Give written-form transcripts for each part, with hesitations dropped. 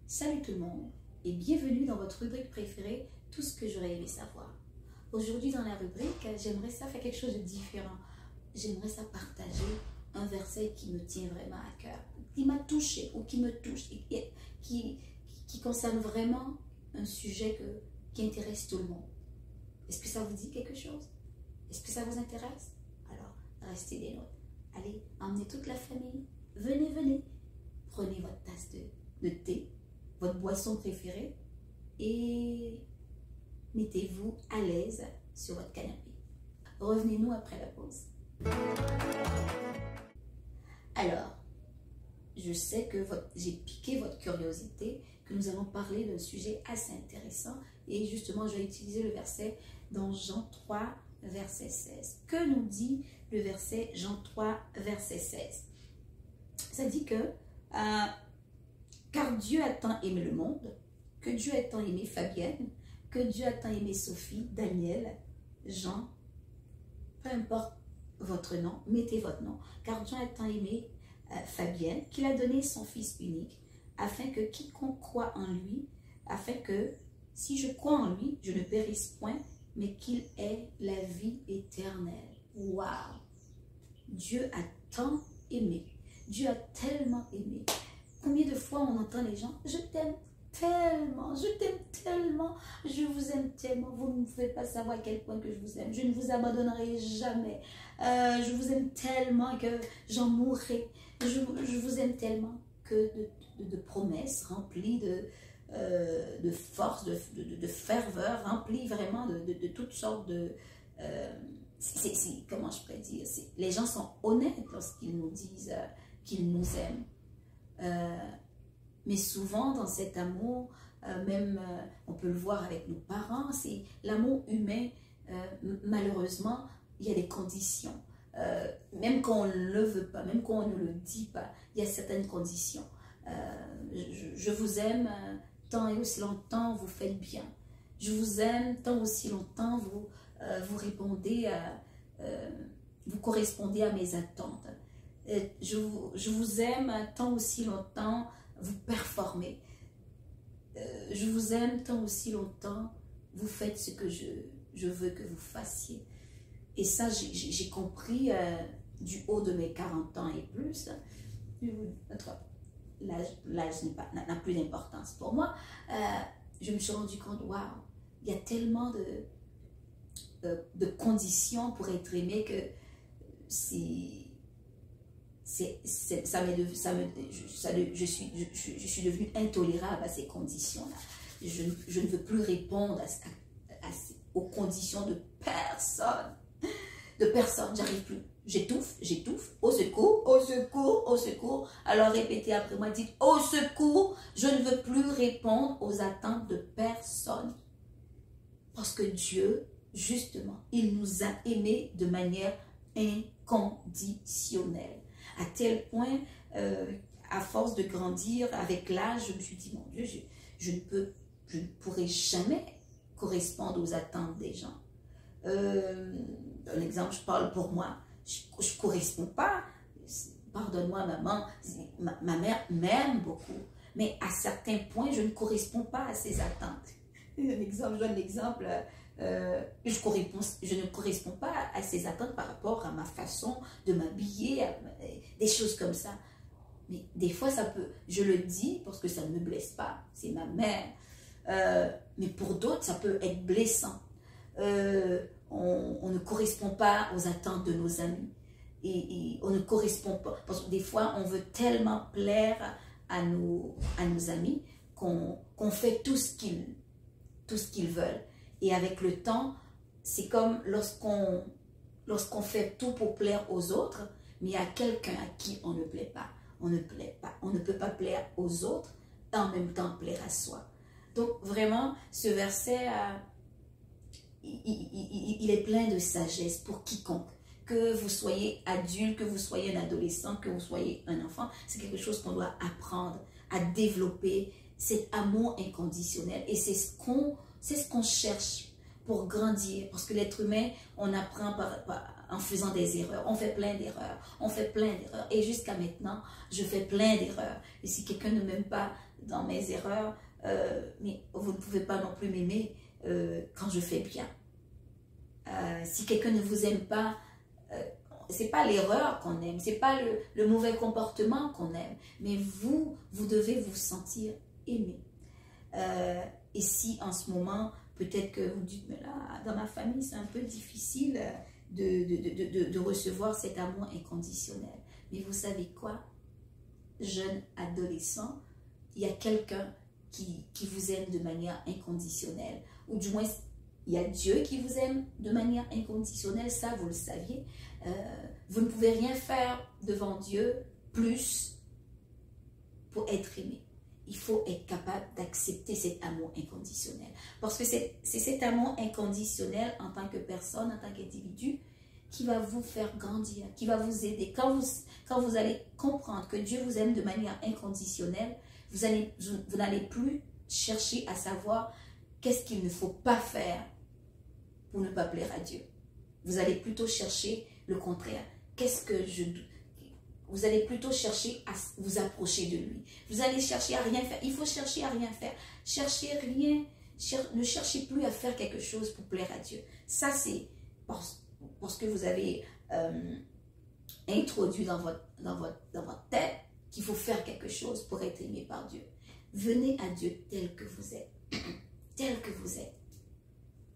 Salut tout le monde et bienvenue dans votre rubrique préférée, tout ce que j'aurais aimé savoir. Aujourd'hui dans la rubrique, j'aimerais ça faire quelque chose de différent. J'aimerais ça partager un verset qui me tient vraiment à cœur, qui m'a touché ou qui me touche, qui concerne vraiment un sujet qui intéresse tout le monde. Est-ce que ça vous dit quelque chose? Est-ce que ça vous intéresse? Alors, restez des notes. Allez, emmenez toute la famille. Venez, venez. Prenez votre tasse de thé, votre boisson préférée et mettez-vous à l'aise sur votre canapé. Revenez-nous après la pause. Alors, je sais que j'ai piqué votre curiosité, que nous allons parler d'un sujet assez intéressant et justement, je vais utiliser le verset dans Jean 3, verset 16. Que nous dit le verset Jean 3, verset 16? Ça dit que car Dieu a tant aimé le monde, que Dieu a tant aimé Fabienne, que Dieu a tant aimé Sophie, Daniel, Jean, peu importe votre nom, mettez votre nom, car Dieu a tant aimé Fabienne, qu'il a donné son Fils unique, afin que quiconque croit en lui, afin que si je crois en lui, je ne périsse point, mais qu'il ait la vie éternelle. Waouh! Dieu a tant aimé. Dieu a tellement aimé. Combien de fois on entend les gens, je t'aime tellement, je vous aime tellement, vous ne pouvez pas savoir à quel point que je vous aime, je ne vous abandonnerai jamais, je vous aime tellement que j'en mourrai, je vous aime tellement que de promesses remplies de force, de ferveur, remplies vraiment de toutes sortes de... comment je pourrais dire, les gens sont honnêtes lorsqu'ils nous disent qu'ils nous aiment. Mais souvent dans cet amour, on peut le voir avec nos parents, c'est l'amour humain, malheureusement, il y a des conditions. Même quand on ne le veut pas, même quand on ne le dit pas, il y a certaines conditions. Je vous aime tant et aussi longtemps vous faites bien. Je vous aime tant aussi longtemps vous répondez, vous correspondez à mes attentes. Je vous aime tant aussi longtemps vous performez. Je vous aime tant aussi longtemps vous faites ce que je veux que vous fassiez. Et ça, j'ai compris du haut de mes 40 ans et plus. L'âge n'a plus d'importance pour moi. Je me suis rendu compte, waouh, il y a tellement de conditions pour être aimé que je suis devenue intolérable à ces conditions-là. Je ne veux plus répondre aux conditions de personne. J'arrive plus. J'étouffe. Au secours, au secours, au secours. Alors répétez après moi, dites au secours, je ne veux plus répondre aux attentes de personne. Parce que Dieu, justement, il nous a aimés de manière inconditionnelle. À tel point, à force de grandir avec l'âge, je me suis dit, mon Dieu, je ne pourrai jamais correspondre aux attentes des gens. Un exemple, je parle pour moi, je ne corresponds pas, pardonne-moi maman, ma mère m'aime beaucoup, mais à certains points, je ne corresponds pas à ses attentes. Je donne l'exemple, je ne corresponds pas à ses attentes par rapport à ma façon de m'habiller, des choses comme ça. Mais des fois, je le dis parce que ça ne me blesse pas, c'est ma mère. Mais pour d'autres, ça peut être blessant. On ne correspond pas aux attentes de nos amis. Et on ne correspond pas. Parce que des fois, on veut tellement plaire à nos amis qu'on fait tout ce qu'ils veulent. Et avec le temps, c'est comme lorsqu'on fait tout pour plaire aux autres, mais il y a quelqu'un à qui on ne plaît pas. On ne plaît pas. On ne peut pas plaire aux autres et en même temps plaire à soi. Donc vraiment, ce verset, il est plein de sagesse pour quiconque. Que vous soyez adulte, que vous soyez un adolescent, que vous soyez un enfant, c'est quelque chose qu'on doit apprendre à développer, cet amour inconditionnel. Et c'est ce qu'on cherche pour grandir. Parce que l'être humain, on apprend en faisant des erreurs. On fait plein d'erreurs. Et jusqu'à maintenant, je fais plein d'erreurs. Et si quelqu'un ne m'aime pas, dans mes erreurs, mais vous ne pouvez pas non plus m'aimer quand je fais bien. Si quelqu'un ne vous aime pas, c'est pas l'erreur qu'on aime, c'est pas le mauvais comportement qu'on aime, mais vous devez vous sentir aimé. Et si en ce moment, peut-être que vous dites, mais là, dans ma famille, c'est un peu difficile de recevoir cet amour inconditionnel. Mais vous savez quoi? Jeune adolescent, il y a quelqu'un qui vous aime de manière inconditionnelle. Ou du moins, il y a Dieu qui vous aime de manière inconditionnelle, ça vous le saviez. Vous ne pouvez rien faire devant Dieu plus pour être aimé. Il faut être capable d'accepter cet amour inconditionnel. Parce que c'est cet amour inconditionnel en tant que personne, en tant qu'individu, qui va vous faire grandir, qui va vous aider. Quand vous allez comprendre que Dieu vous aime de manière inconditionnelle, vous n'allez plus chercher à savoir qu'est-ce qu'il ne faut pas faire pour ne pas plaire à Dieu. Vous allez plutôt chercher le contraire. Vous allez plutôt chercher à vous approcher de lui. Vous allez chercher à rien faire. Il faut chercher à rien faire. Ne cherchez plus à faire quelque chose pour plaire à Dieu. Ça, c'est parce que vous avez introduit dans votre tête qu'il faut faire quelque chose pour être aimé par Dieu. Venez à Dieu tel que vous êtes. Tel que vous êtes.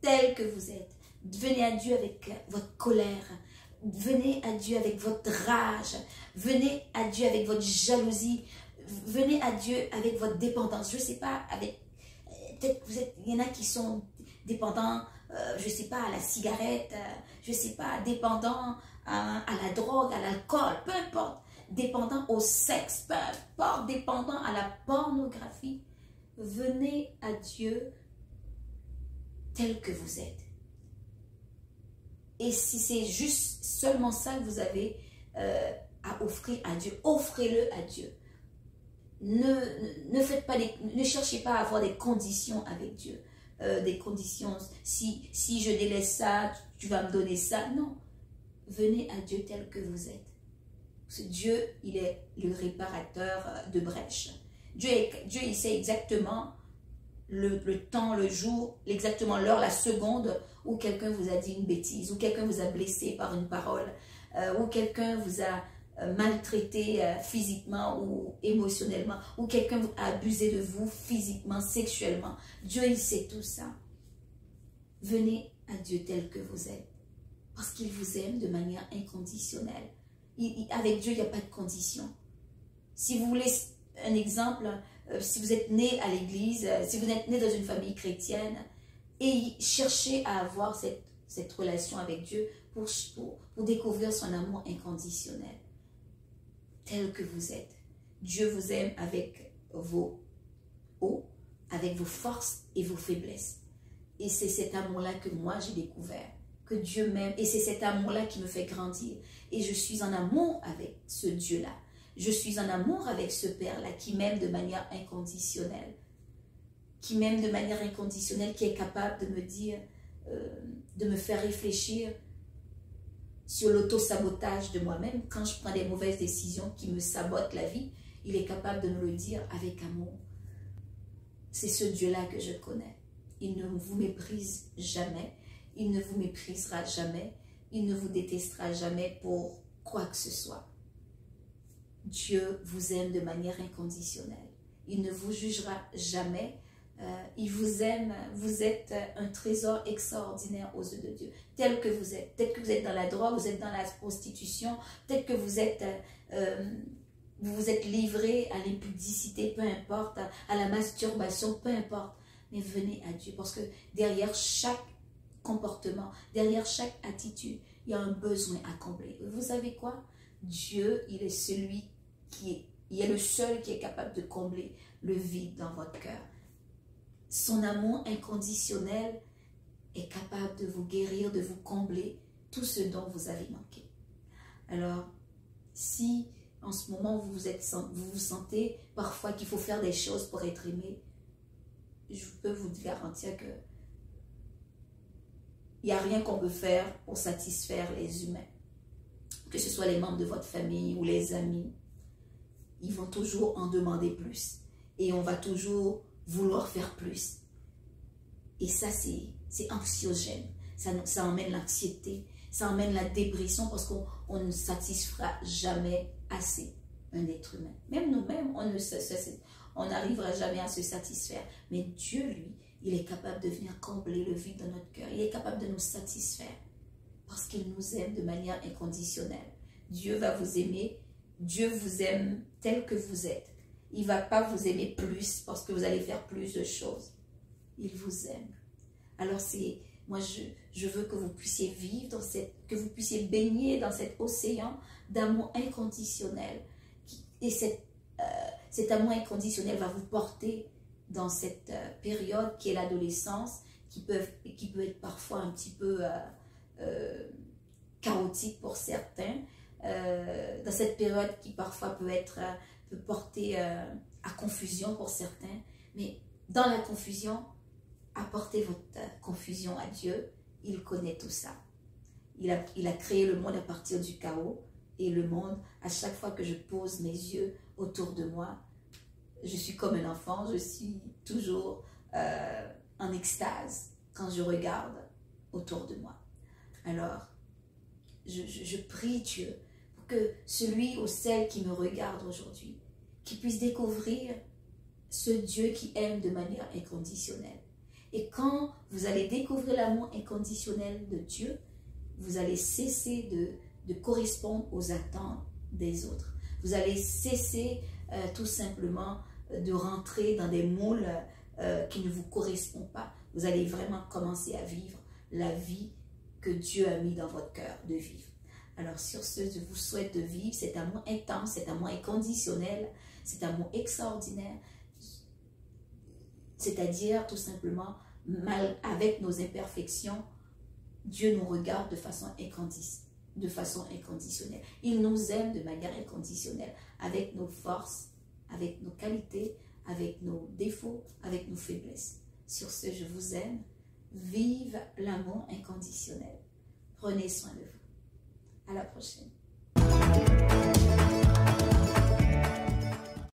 Tel que vous êtes. Venez à Dieu avec votre colère. Venez à Dieu avec votre rage. Venez à Dieu avec votre jalousie. Venez à Dieu avec votre dépendance. Je ne sais pas, peut-être il y en a qui sont dépendants, je ne sais pas, à la cigarette, je ne sais pas, dépendants à la drogue, à l'alcool, peu importe. Dépendants au sexe, peu importe, dépendants à la pornographie. Venez à Dieu tel que vous êtes. Et si c'est juste seulement ça que vous avez à offrir à Dieu, offrez-le à Dieu. Ne cherchez pas à avoir des conditions avec Dieu. Des conditions, si je délaisse ça, tu vas me donner ça. Non. Venez à Dieu tel que vous êtes. Parce que Dieu, il est le réparateur de brèches. Dieu, il sait exactement le temps, le jour, exactement l'heure, la seconde où quelqu'un vous a dit une bêtise, où quelqu'un vous a blessé par une parole, où quelqu'un vous a maltraité physiquement ou émotionnellement, où quelqu'un a abusé de vous physiquement, sexuellement. Dieu, il sait tout ça. Venez à Dieu tel que vous êtes, parce qu'il vous aime de manière inconditionnelle. Avec Dieu, il n'y a pas de condition. Si vous voulez un exemple, si vous êtes né à l'église, si vous êtes né dans une famille chrétienne, et cherchez à avoir cette relation avec Dieu pour découvrir son amour inconditionnel. Tel que vous êtes. Dieu vous aime avec vos hauts, avec vos forces et vos faiblesses. Et c'est cet amour-là que moi j'ai découvert, que Dieu m'aime. Et c'est cet amour-là qui me fait grandir. Et je suis en amour avec ce Dieu-là. Je suis en amour avec ce Père-là qui m'aime de manière inconditionnelle. Qui m'aime de manière inconditionnelle, qui est capable de me dire, de me faire réfléchir sur l'auto-sabotage de moi-même. Quand je prends des mauvaises décisions qui me sabotent la vie, il est capable de me le dire avec amour. C'est ce Dieu-là que je connais. Il ne vous méprise jamais. Il ne vous méprisera jamais. Il ne vous détestera jamais pour quoi que ce soit. Dieu vous aime de manière inconditionnelle. Il ne vous jugera jamais. Il vous aime, vous êtes un trésor extraordinaire aux yeux de Dieu, tel que vous êtes. Peut-être que vous êtes dans la drogue, vous êtes dans la prostitution, peut-être que vous vous êtes livré à l'impudicité, peu importe, à la masturbation, peu importe. Mais venez à Dieu, parce que derrière chaque comportement, derrière chaque attitude, il y a un besoin à combler. Vous savez quoi? Dieu, il est celui il est le seul qui est capable de combler le vide dans votre cœur. Son amour inconditionnel est capable de vous guérir, de vous combler tout ce dont vous avez manqué. Alors, si en ce moment vous vous sentez parfois qu'il faut faire des choses pour être aimé, je peux vous garantir que il n'y a rien qu'on peut faire pour satisfaire les humains. Que ce soit les membres de votre famille ou les amis, ils vont toujours en demander plus. et on va toujours vouloir faire plus. Et ça, c'est anxiogène. Ça emmène l'anxiété, ça emmène la dépression parce qu'on ne satisfera jamais assez un être humain. Même nous-mêmes, on n'arrivera jamais à se satisfaire. Mais Dieu, lui, il est capable de venir combler le vide dans notre cœur. Il est capable de nous satisfaire parce qu'il nous aime de manière inconditionnelle. Dieu va vous aimer. Dieu vous aime tel que vous êtes. Il ne va pas vous aimer plus parce que vous allez faire plus de choses. Il vous aime. Alors moi je veux que vous puissiez vivre que vous puissiez baigner dans cet océan d'amour inconditionnel. Et cet amour inconditionnel va vous porter dans cette période qui est l'adolescence, qui peut être parfois un petit peu chaotique pour certains, dans cette période qui parfois peut porter à confusion pour certains, mais dans la confusion, apportez votre confusion à Dieu, il connaît tout ça. Il a créé le monde à partir du chaos, et le monde, à chaque fois que je pose mes yeux autour de moi, je suis comme un enfant, je suis toujours en extase quand je regarde autour de moi. Alors, je prie Dieu pour que celui ou celle qui me regarde aujourd'hui, qui puisse découvrir ce Dieu qui aime de manière inconditionnelle. Et quand vous allez découvrir l'amour inconditionnel de Dieu, vous allez cesser de correspondre aux attentes des autres. Vous allez cesser tout simplement de rentrer dans des moules qui ne vous correspondent pas. Vous allez vraiment commencer à vivre la vie que Dieu a mis dans votre cœur de vivre. Alors sur ce, je vous souhaite de vivre cet amour intense, cet amour inconditionnel, cet amour extraordinaire, c'est-à-dire tout simplement, avec nos imperfections, Dieu nous regarde de façon inconditionnelle. Il nous aime de manière inconditionnelle, avec nos forces, avec nos qualités, avec nos défauts, avec nos faiblesses. Sur ce, je vous aime. Vive l'amour inconditionnel. Prenez soin de vous. À la prochaine.